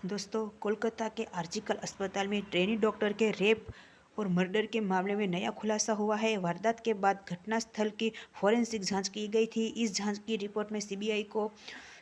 दोस्तों, कोलकाता के आरजीकर अस्पताल में ट्रेनी डॉक्टर के रेप और मर्डर के मामले में नया खुलासा हुआ है। वारदात के बाद घटनास्थल की फॉरेंसिक जांच की गई थी। इस जांच की रिपोर्ट में सीबीआई को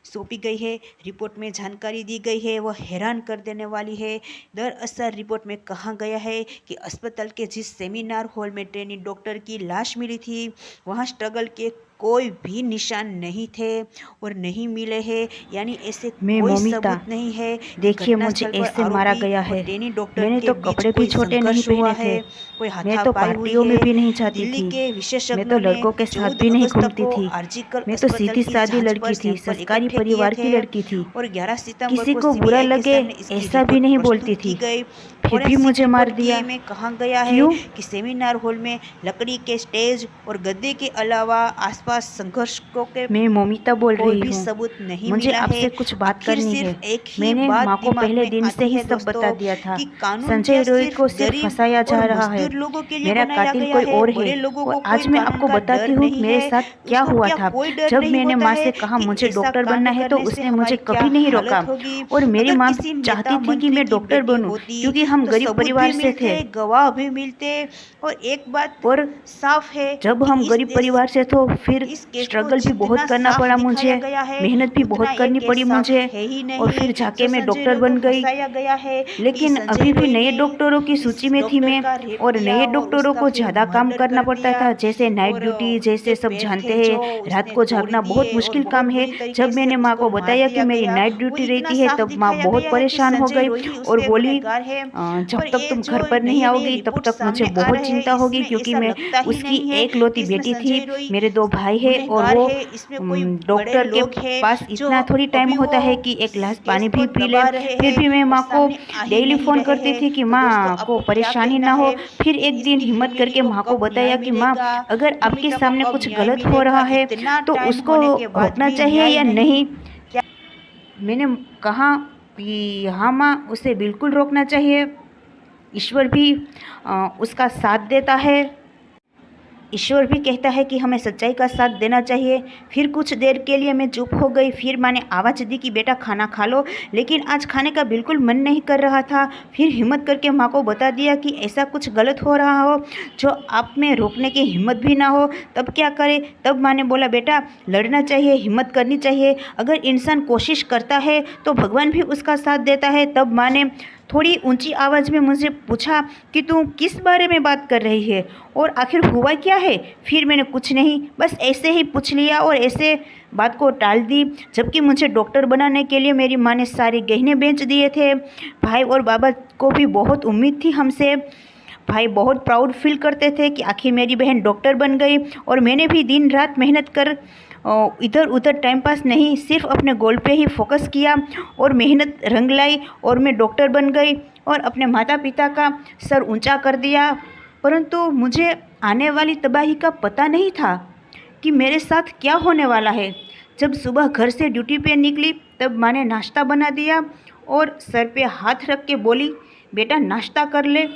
सौंपी गई है। रिपोर्ट में जानकारी दी गई है वह हैरान कर देने वाली है। दरअसल रिपोर्ट में कहा गया है कि अस्पताल के जिस सेमिनार हॉल में ट्रेनी डॉक्टर की लाश मिली थी, वहां स्ट्रगल के कोई भी निशान नहीं थे और नहीं मिले हैं। यानी ऐसे मैं कोई मोमिता, सबूत नहीं है कि देखिए मुझे घटनास्थल पर ऐसे मारा आरोपी गया और है। ट्रेनी डॉक्टर मैंने के तो बीच कपड़े भी कोई छोटे नहीं संघर्ष हुआ पहने है, थे। कोई मैं तो हाथापाई हुई पार्टियों में है। भी नहीं जाती दिल्ली थी। के मैं तो विशेषज्ञों ने लड़कों के साथ 14 भी नहीं अगस्त घूमती को थी। आरजीकर मैं तो अस्पताल सीधी की सादी जांच पर लड़की थी, सैंपल संस्कारी इकट्ठे किए परिवार की थे लड़की थी। और 11 सितंबर किसी को को बुरा सीबीआई के लगे सामने इसकी ऐसा भी रिपोर्ट नहीं बोलती प्रस्तुत की थी, गई। फिर भी फॉरेंसिक मुझे मार रिपोर्ट दिया। में कहा गया है क्यों? कि सेमिनार हॉल में लकड़ी के स्टेज और गद्दे के अलावा आसपास संघर्षों के मैं मोमिता बोल कोई रही भी हूँ। सबूत नहीं मुझे मिला है। आपसे कुछ बात आखिर करनी है। सिर्फ एक ही मैंने बात माँ को दिमाग पहले में दिन से आती ही है सब बता दोस्तों दिया था। कि कानून संजय क्या रोय सिर्फ को सिर्फ गरीब फंसाया और जा रहा है। मजदूर लोगों के लिए मेरा बनाया कातिल गया कोई है, और है। बड़े लोगों और को कोई आज मैं कानून आपको का बताती डर हूँ नहीं मेरे है। साथ क्या उसको हुआ क्या था। कोई डर जब नहीं मैंने होता माँ है से कहा कि मुझे ऐसा डॉक्टर बनना कांड है, तो करने से उसने मुझे हमारी क्या कभी नहीं रोका। हालत होगी। और मेरी अगर माँ किसी चाहती नेता थी कि मंत्री मैं की डॉक्टर बेटी बनूं, होती क्योंकि हम तो गरीब सबूत भी परिवार से थे। मिलते, गवाह भी मिलते। और एक बात और साफ है जब कि हम इस गरीब देश परिवार से तो फिर इस केस को स्ट्रगल भी जितना बहुत करना साफ पड़ा दिखाया मुझे, गया है मेहनत भी उतना बहुत ये करनी केस पड़ी साफ मुझे। है ही और नहीं। फिर जाके जो मैं संजय डॉक्टर रॉय को बन गई। फंसाया गया है कि लेकिन संजय अभी भी रॉय नए ने डॉक्टरों की इस सूची में थी डॉक्टर मैं। का रेप और किया नए और डॉक्टरों उसका को फिर ज़्यादा काम मर्डर करना कर पड़ता दिया था, जैसे नाइट और ड्यूटी, उसके जैसे सब पैर जानते थे जो हैं। रात उसने को तोड़ जागना बहुत दिए और मुश्किल बहुत काम है। बुरी तरीके जब से मैंने माँ उसको को मार बताया कि दिया मेरी गया। नाइट वो ड्यूटी इतना रहती है, साफ तब माँ दिखाया बहुत गया है कि परेशान हो संजय गई रॉय ही उस और पे बोली, गुनहगार है। जब पर तक ये तुम जो घर पर नहीं नई नई आओगी तब रिपोर्ट तक मुझे सामने आ बहुत रहे हैं चिंता होगी, इसमें क्योंकि ऐसा मैं लगता ही उसकी नहीं है एकलौती कि इसमें बेटी थी। संजय रॉय मेरे दो भाई है और गुनहगार वो है। इसमें कोई बड़े डॉक्टर के लोग हैं पास जो इतना थोड़ी टाइम अभी वो होता है कि एक गिलास केस पानी को भी पी ले। दबा रहे फिर हैं भी मैं और माँ को सामने आ ही डेली नहीं फ़ोन रहे करती हैं। थी कि तो दोस्तों, माँ को आपको क्या परेशानी कहना ना हो। है फिर कि एक दिन इसकी हिम्मत फैमिली करके को माँ को कब न्याय बताया कि माँ, मिलेगा? अगर आपके मोमिता को सामने कब कुछ न्याय गलत हो मिलेगा? रहा है इतना तो टाइम उसको होने के बाद रोकना भी चाहिए न्याय या नहीं। नहीं। मैंने कहा कि हाँ माँ, उसे बिल्कुल रोकना चाहिए। ईश्वर भी उसका साथ देता है। ईश्वर भी कहता है कि हमें सच्चाई का साथ देना चाहिए। फिर कुछ देर के लिए मैं चुप हो गई। फिर माँ ने आवाज़ दी कि बेटा खाना खा लो, लेकिन आज खाने का बिल्कुल मन नहीं कर रहा था। फिर हिम्मत करके माँ को बता दिया कि ऐसा कुछ गलत हो रहा हो जो आप में रोकने की हिम्मत भी ना हो, तब क्या करे। तब माँ ने बोला बेटा लड़ना चाहिए, हिम्मत करनी चाहिए। अगर इंसान कोशिश करता है तो भगवान भी उसका साथ देता है। तब माँ ने थोड़ी ऊंची आवाज़ में मुझे पूछा कि तू किस बारे में बात कर रही है और आखिर हुआ क्या है। फिर मैंने कुछ नहीं, बस ऐसे ही पूछ लिया और ऐसे बात को टाल दी। जबकि मुझे डॉक्टर बनाने के लिए मेरी माँ ने सारे गहने बेच दिए थे। भाई और बाबा को भी बहुत उम्मीद थी हमसे। भाई बहुत प्राउड फील करते थे कि आखिर मेरी बहन डॉक्टर बन गई। और मैंने भी दिन रात मेहनत कर इधर उधर टाइम पास नहीं, सिर्फ अपने गोल पे ही फोकस किया और मेहनत रंग लाई और मैं डॉक्टर बन गई और अपने माता पिता का सर ऊंचा कर दिया। परंतु मुझे आने वाली तबाही का पता नहीं था कि मेरे साथ क्या होने वाला है। जब सुबह घर से ड्यूटी पे निकली तब माँ ने नाश्ता बना दिया और सर पे हाथ रख के बोली बेटा नाश्ता कर ले,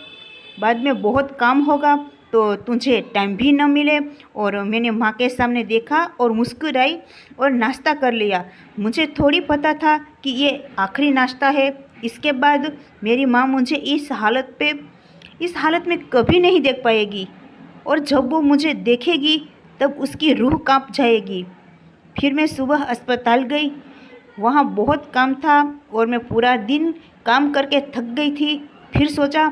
बाद में बहुत काम होगा तो तुझे टाइम भी न मिले। और मैंने माँ के सामने देखा और मुस्कुराई और नाश्ता कर लिया। मुझे थोड़ी पता था कि ये आखिरी नाश्ता है। इसके बाद मेरी माँ मुझे इस हालत में कभी नहीं देख पाएगी और जब वो मुझे देखेगी तब उसकी रूह कांप जाएगी। फिर मैं सुबह अस्पताल गई। वहाँ बहुत काम था और मैं पूरा दिन काम करके थक गई थी। फिर सोचा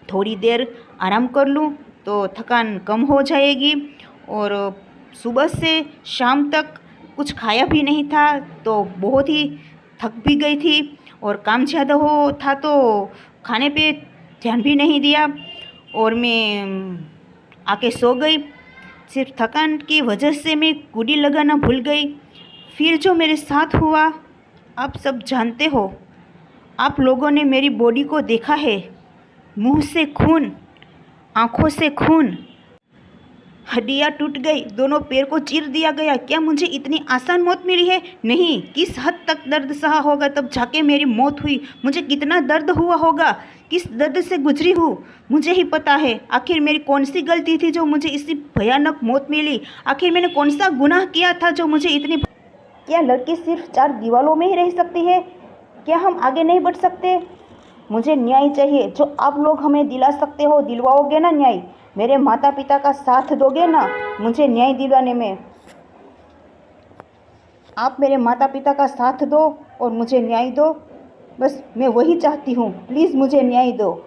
थोड़ी देर आराम कर लूँ तो थकान कम हो जाएगी। और सुबह से शाम तक कुछ खाया भी नहीं था तो बहुत ही थक भी गई थी और काम ज़्यादा हो था तो खाने पे ध्यान भी नहीं दिया और मैं आके सो गई। सिर्फ थकान की वजह से मैं कुंडी लगाना भूल गई। फिर जो मेरे साथ हुआ आप सब जानते हो। आप लोगों ने मेरी बॉडी को देखा है, मुंह से खून, आँखों से खून, हड्डियाँ टूट गई, दोनों पैर को चीर दिया गया। क्या मुझे इतनी आसान मौत मिली है? नहीं। किस हद तक दर्द सहा होगा तब जाके मेरी मौत हुई। मुझे कितना दर्द हुआ होगा, किस दर्द से गुजरी हूँ मुझे ही पता है। आखिर मेरी कौन सी गलती थी जो मुझे इतनी भयानक मौत मिली? आखिर मैंने कौन सा गुनाह किया था जो मुझे इतनी। क्या लड़की सिर्फ 4 दीवारों में ही रह सकती है? क्या हम आगे नहीं बढ़ सकते? मुझे न्याय चाहिए। जो आप लोग हमें दिला सकते हो, दिलवाओगे ना न्याय? मेरे माता पिता का साथ दोगे ना मुझे न्याय दिलाने में? आप मेरे माता पिता का साथ दो और मुझे न्याय दो। बस मैं वही चाहती हूँ। प्लीज़ मुझे न्याय दो।